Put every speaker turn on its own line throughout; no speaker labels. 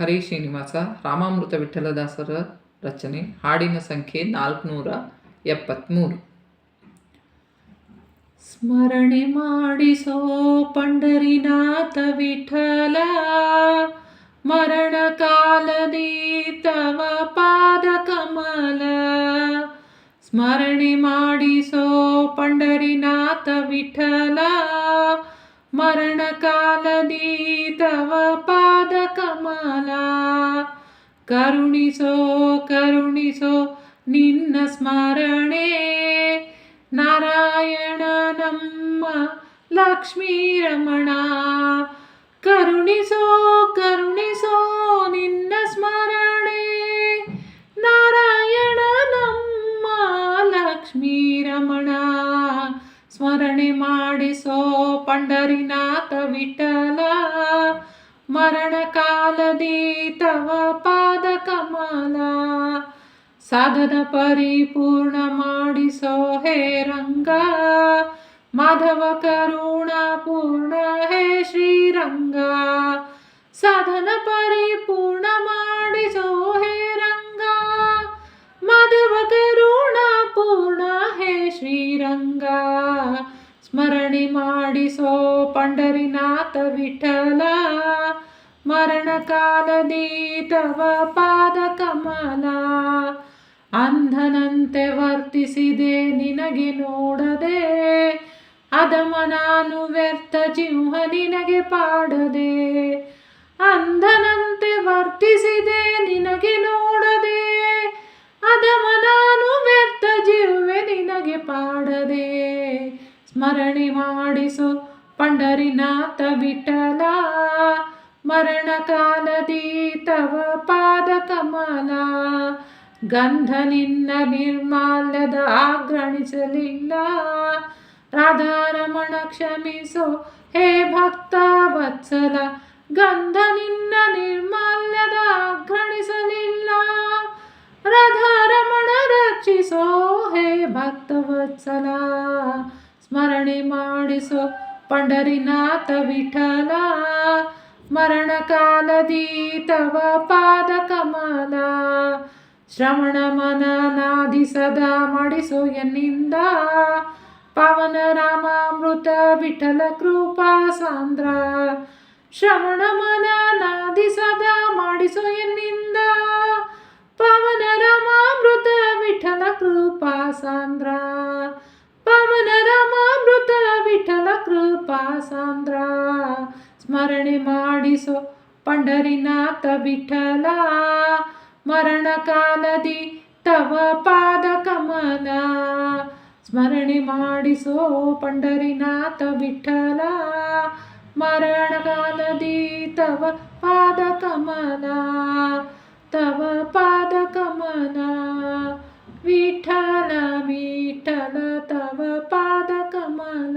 ಹರೇ ಶ್ರೀನಿವಾಸ ರಾಮಾಮೃತ ವಿಠಲದಾಸರ ರಚನೆ. ಹಾಡಿನ ಸಂಖ್ಯೆ 473. ಸ್ಮರಣೆ ಮಾಡಿಸೋ ಪಂಡರಿನಾಥ ವಿಠಲ, ಮರಣ ಕಾಲದಿ ತವ ಪಾದ ಕಮಲ. ಸ್ಮರಣೆ ಮಾಡಿಸೋ ಪಂಡರಿನಾಥ ವಿಠಲ, ಮರಣ ಕಾಲದಿ ತವ ಪಾದ ಕಮಲ. ಕರುಣಿಸೋ ಕರುಣಿಸೋ ನಿನ್ನ ಸ್ಮರಣೆ, ನಾರಾಯಣ ನಮ್ಮ ಲಕ್ಷ್ಮೀ ರಮಣ. ಕರುಣಿಸೋ ಕರುಣಿಸೋ ನಿನ್ನ ಸ್ಮರಣೆ, ನಾರಾಯಣ ನಮ್ಮ ಲಕ್ಷ್ಮೀ ರಮಣ. ಸ್ಮರಣೆ ಮಾಡಿಸೋ ಪಂಡರಿನಾಥ ವಿಠಲ, ಮರಣ ಕಾಲದಿ ತವ ಪಾದ ಕಮಲ. ಸಾಧನ ಪರಿಪೂರ್ಣ ಮಾಡಿಸೋ ಹೇ ರಂಗ, ಮಾಧವ ಕರುಣಾ ಪೂರ್ಣ ಹೇ ಶ್ರೀರಂಗ. ಸಾಧನ ಪರಿಪೂರ್ಣ ಮಾಡಿಸೋ ಹೇ ರಂಗ, ಮಾಧವ ಕರುಣಾ ಪೂರ್ಣ ಹೇ ಶ್ರೀರಂಗ. ಸ್ಮರಣೆ ಮಾಡಿಸೋ ಪಂಡರಿನಾಥ ವಿಠಲ, ಮರಣ ಕಾಲದಿ ತವ ಪಾದ ಕಮಲ. ಅಂಧನಂತೆ ವರ್ತಿಸಿದೆ ನಿನಗೆ ನೋಡದೆ, ಅಧಮ ನಾನು ವ್ಯರ್ಥ ಜಿಹ್ವ ನಿನಗೆ ಪಾಡದೆ. ಅಂಧನಂತೆ ವರ್ತಿಸಿದೆ ನಿನಗೆ ನೋಡದೆ, ಅಧಮ ನಾನು ವ್ಯರ್ಥ ಜಿಹ್ವೆ ನಿನಗೆ ಪಾಡದೆ. ಸ್ಮರಣೆ ಮಾಡಿಸೋ ಪಂಡರಿನಾಥ ವಿಠಲ, ಮರಣ ಕಾಲದಿ ತವ ಪಾದ ಕಮಲ. ಗಂಧ ನಿನ್ನ ನಿರ್ಮಾಲ್ಯದ ಆಗ್ರಣಿಸಲಿಲ್ಲ, ರಾಧಾರಮಣ ಕ್ಷಮಿಸೋ ಹೇ ಭಕ್ತ ವತ್ಸಲ. ಗಂಧ ನಿನ್ನ ನಿರ್ಮಾಲ್ಯದ ಆಗ್ರಣಿಸಲಿಲ್ಲ, ರಾಧಾರಮಣ ರಕ್ಷಿಸೋ ಹೇ ಭಕ್ತ ವತ್ಸಲ. ಸ್ಮರಣೆ ಮಾಡಿಸೋ ಪಂಡರಿನಾಥ ವಿಠಲ, ಮರಣ ಕಾಲದಿ ತವ ಪಾದ ಕಮಲ. ಶ್ರವಣ ಮನನಾದಿ ಸದಾ ಮಾಡಿಸೋ ಎನ್ನಿಂದ, ಪವನ ರಾಮಾಮೃತ ವಿಠಲ ಕೃಪಾ ಸಾಂದ್ರ. ಶ್ರವಣ ಮನನಾದಿ ಸದಾ ಮಾಡಿಸೋ ಎನ್ನಿಂದ, ಪವನ ರಾಮಾಮೃತ ವಿಠಲ ಕೃಪಾ ಸಾಂದ್ರ. ಪವನ ರಾಮಾಮೃತ ವಿಠಲ ಕೃಪಾ ಸಾಂದ್ರ. ಸ್ಮರಣೆ ಮಾಡಿಸೋ ಪಂಡರಿನಾಥ ವಿಠಲ, ಮರಣ ಕಾಲದಿ ತವ ಪಾದ ಕಮಲ. ಸ್ಮರಣೆ ಮಾಡಿಸೋ ಪಂಡರಿನಾಥ ವಿಠಲ, ಮರಣ ಕಾಲದಿ ತವ ಪಾದ ಕಮಲ. ತವ ಪಾದ ಕಮಲ. ವಿಠಲ ವಿಠಲ ತವ ಪಾದ ಕಮಲ,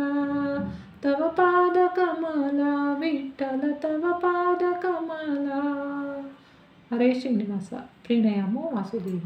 ತವ ಪಾದ ಕಮಲ. ವಿಠಲ ತವ ಪಾದ ಕಮಲ. ಹರೇ ಶ್ರೀನಿವಾಸ. ಪ್ರಣಾಮೋ ವಾಸುದೇವ.